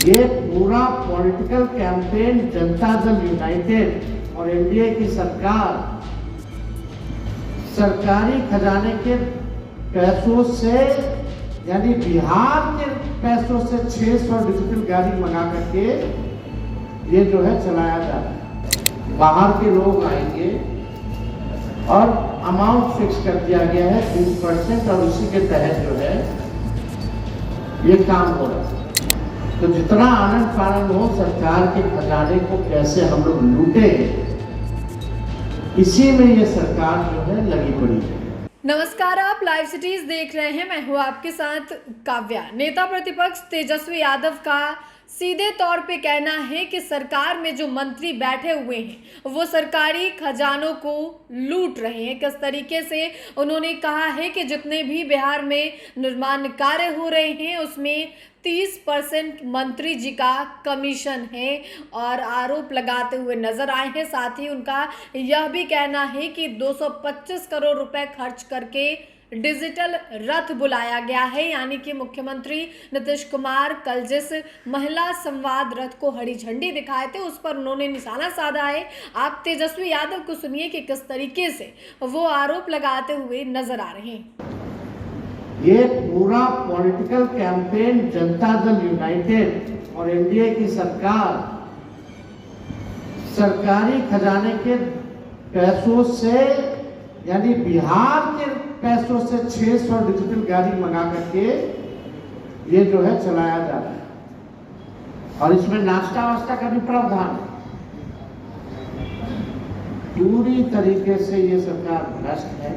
ये पूरा political campaign Janata Dal United और एनडीए की सरकार सरकारी खजाने के पैसों से यानी बिहार के पैसों से 600 डिजिटल गाड़ी मंगा करके ये जो है चलाया जा रहा है। बाहर के लोग आएंगे और अमाउंट फिक्स कर दिया गया है 3% और उसी के तहत जो है ये काम हो रहा है। तो जितना आनंद फानंद हो सरकार के खजाने को कैसे हम लोग लूटे, इसी में ये सरकार जो है लगी पड़ी है। नमस्कार, आप लाइव सिटीज देख रहे हैं। मैं हूं आपके साथ काव्या। नेता प्रतिपक्ष तेजस्वी यादव का सीधे तौर पे कहना है कि सरकार में जो मंत्री बैठे हुए हैं वो सरकारी खजानों को लूट रहे हैं। किस तरीके से उन्होंने कहा है कि जितने भी बिहार में निर्माण कार्य हो रहे हैं उसमें 30% मंत्री जी का कमीशन है और आरोप लगाते हुए नजर आए हैं। साथ ही उनका यह भी कहना है कि 225 करोड़ रुपए खर्च करके डिजिटल रथ बुलाया गया है, यानी कि मुख्यमंत्री नीतीश कुमार कल जिस महिला संवाद रथ को हरी झंडी दिखाए थे उस पर उन्होंने निशाना साधा है। आप तेजस्वी यादव को सुनिए कि किस तरीके से वो आरोप लगाते हुए नजर आ रहे हैं। ये पूरा political campaign Janata Dal United और एनडीए की सरकार सरकारी खजाने के पैसों से यानी बिहार के पैसों से 600 डिजिटल गाड़ी मंगा करके ये जो है चलाया जा रहा है और इसमें नाश्ता वास्ता का भी प्रावधान है। पूरी तरीके से ये सरकार भ्रष्ट है।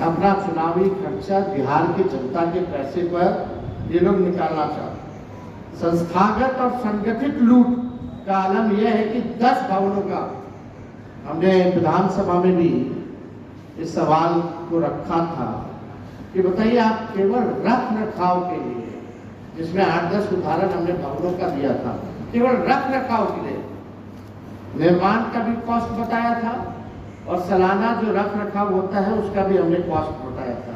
अपना चुनावी खर्चा बिहार की जनता के पैसे पर ये लोग निकालना चाहते। संस्थागत और संगठित लूट का आलम यह है कि 10 भवनों का हमने विधानसभा में भी इस सवाल को रखा था कि बताइए आप केवल रख रखाव के लिए, जिसमें 8-10 उदाहरण हमने भवनों का दिया था, केवल रख रखाव के लिए निर्माण का भी कॉस्ट बताया था और सालाना जो रख रखाव होता है उसका भी हमने कॉस्ट बताया था,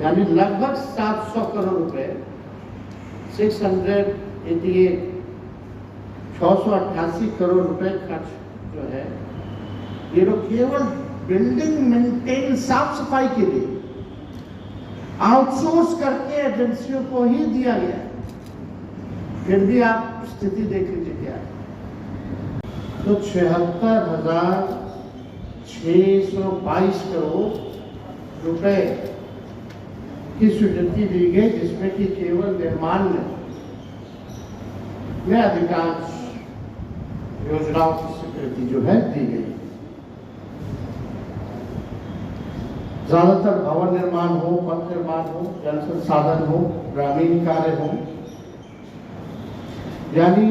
यानी लगभग 700 करोड़ रुपए 688 करोड़ रुपए खर्च जो है ये लोग केवल बिल्डिंग मेंटेन साफ सफाई के लिए आउटसोर्स करके एजेंसियों को ही दिया गया। फिर भी आप स्थिति देख लीजिए क्या है। तो 76,622 करोड़ रुपए की स्वीकृति दी गई, जिसमें कि केवल निर्माण में अधिकांश योजनाओं की स्वीकृति जो है दी गई। ज्यादातर भवन निर्माण हो, पथ निर्माण हो, जल संसाधन हो, ग्रामीण कार्य हो, यानी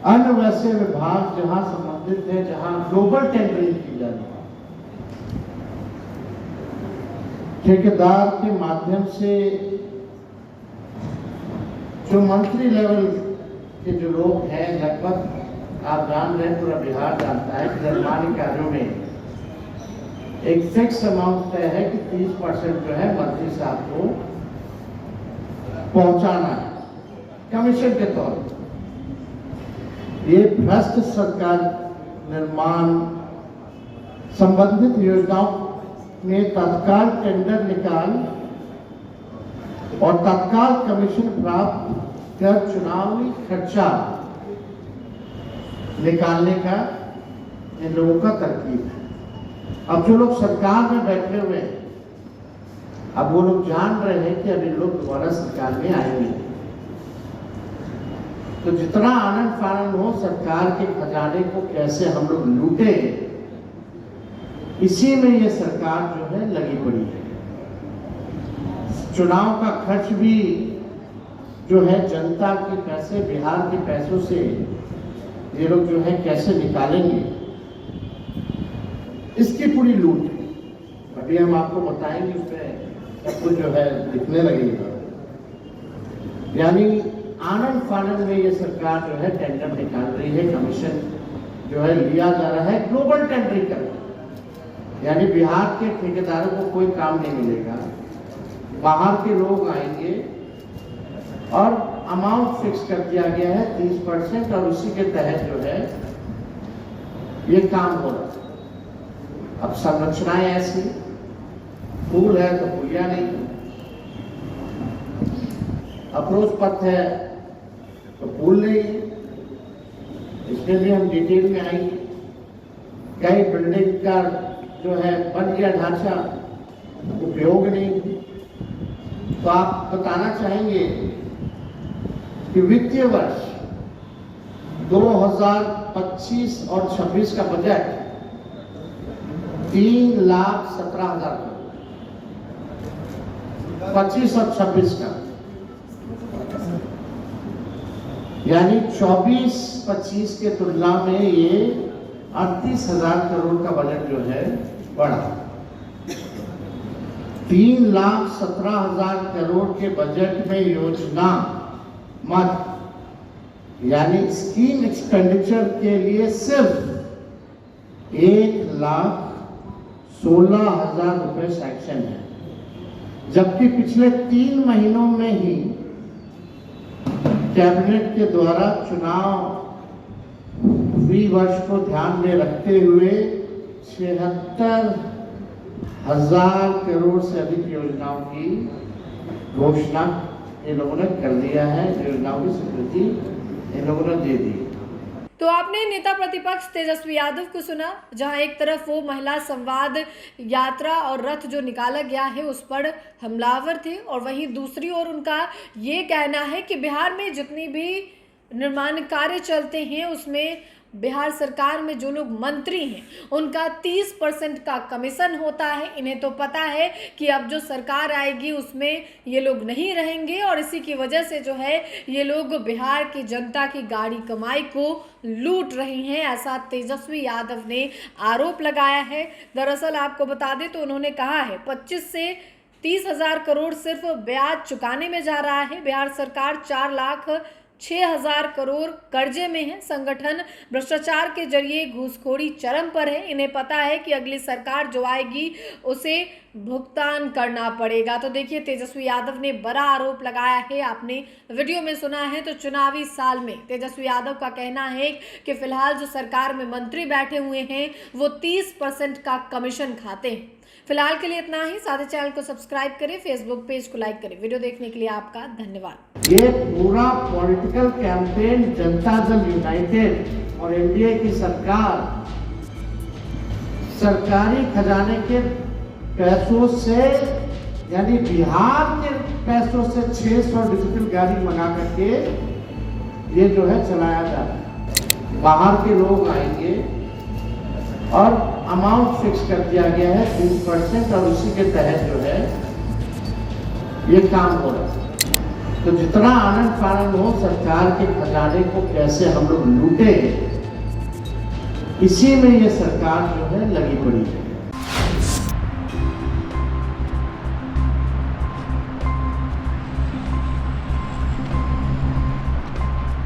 अन्य वैसे विभाग जहां संबंधित है, जहां ग्लोबल टेंडरिंग की जाती है, ठेकेदार के माध्यम से जो मंत्री लेवल के जो लोग हैं, लगभग आप जान रहे हैं, पूरा बिहार जानता है कि निर्माण कार्यों में एक फिक्स अमाउंट तय है कि 30% जो है मंत्री साहब को पहुंचाना है कमीशन के तौर पर। ये भ्रष्ट सरकार निर्माण संबंधित योजनाओं में तत्काल टेंडर निकाल और तत्काल कमीशन प्राप्त कर चुनावी खर्चा निकालने का इन लोगों का तरकीब है। अब जो लोग सरकार में बैठे हुए हैं, अब वो लोग जान रहे हैं कि अभी लोग दोबारा सरकार में आएंगे, तो जितना आनंद फानंद हो सरकार के खजाने को कैसे हम लोग लूटे, इसी में ये सरकार जो है लगी पड़ी है। चुनाव का खर्च भी जो है जनता के पैसे, बिहार के पैसों से ये लोग जो है कैसे निकालेंगे, इसकी पूरी लूट है। अभी हम आपको बताएंगे, उसमें सब कुछ जो है दिखने लगेगा। यानी आनंद फानंद में ये सरकार जो है टेंडर निकाल रही है, कमीशन जो है लिया जा रहा है, ग्लोबल टेंडरिंग कर रहा है, यानी बिहार के ठेकेदारों को कोई काम नहीं मिलेगा, बाहर के लोग आएंगे और अमाउंट फिक्स कर दिया गया है 30% और उसी के तहत जो है ये काम हो रहा है। अब संरचनाएं ऐसी, पुल है तो पुलिया नहीं, अप्रोच पथ है तो पुल नहीं, इसमें भी हम डिटेल में आएंगे। कई बिल्डिंग का जो है बन गया ढांचा, उपयोग नहीं। तो आप बताना चाहेंगे कि वित्तीय वर्ष 2025 और 26 का बजट 3,17,000 करोड़, 25 और 26 का, यानी 24-25 के तुलना में ये 38,000 करोड़ का बजट जो है बढ़ा। 3,17,000 करोड़ के बजट में योजना मद यानी स्कीम एक्सपेंडिचर के लिए सिर्फ 1,16,000 रुपए सैंक्शन है, जबकि पिछले 3 महीनों में ही कैबिनेट के द्वारा चुनाव वर्ष को ध्यान में रखते हुए 76,000 करोड़ से अधिक योजनाओं की घोषणा इन लोगों ने कर दिया है। योजनाओं की स्वीकृति इन लोगों ने दे दी। तो आपने नेता प्रतिपक्ष तेजस्वी यादव को सुना, जहां एक तरफ वो महिला संवाद यात्रा और रथ जो निकाला गया है उस पर हमलावर थे, और वहीं दूसरी ओर उनका ये कहना है कि बिहार में जितनी भी निर्माण कार्य चलते हैं उसमें बिहार सरकार में जो लोग मंत्री हैं उनका 30% का कमीशन होता है। इन्हें तो पता है कि अब जो सरकार आएगी उसमें ये लोग नहीं रहेंगे, और इसी की वजह से जो है ये लोग बिहार की जनता की गाड़ी कमाई को लूट रही हैं, ऐसा तेजस्वी यादव ने आरोप लगाया है। दरअसल आपको बता दें तो उन्होंने कहा है 25 से 30,000 करोड़ सिर्फ ब्याज चुकाने में जा रहा है। बिहार सरकार 4,06,000 करोड़ कर्जे में है। संगठन भ्रष्टाचार के जरिए घूसखोरी चरम पर है। इन्हें पता है कि अगली सरकार जो आएगी उसे भुगतान करना पड़ेगा। तो देखिए तेजस्वी यादव ने बड़ा आरोप लगाया है, आपने वीडियो में सुना है। तो चुनावी साल में तेजस्वी यादव का कहना है कि फिलहाल जो सरकार में मंत्री बैठे हुए हैं वो 30% का कमीशन खाते हैं। फिलहाल के लिए इतना ही। साथ ही चैनल को सब्सक्राइब करें, फेसबुक पेज को लाइक करें। वीडियो देखने के लिए आपका धन्यवाद। ये पूरा political campaign Janata Dal United और एनडीए की सरकार सरकारी खजाने के पैसों से यानी बिहार के पैसों से 600 डिजिटल गाड़ी मंगा करके ये जो है चलाया जा रहा है। बाहर के लोग आएंगे और अमाउंट फिक्स कर दिया गया है 30% और उसी के तहत जो है ये काम हो रहा है। तो जितना आनंद फानंद हो सरकार के खजाने को कैसे हम लोग लूटे, इसी में ये सरकार जो है लगी पड़ी है।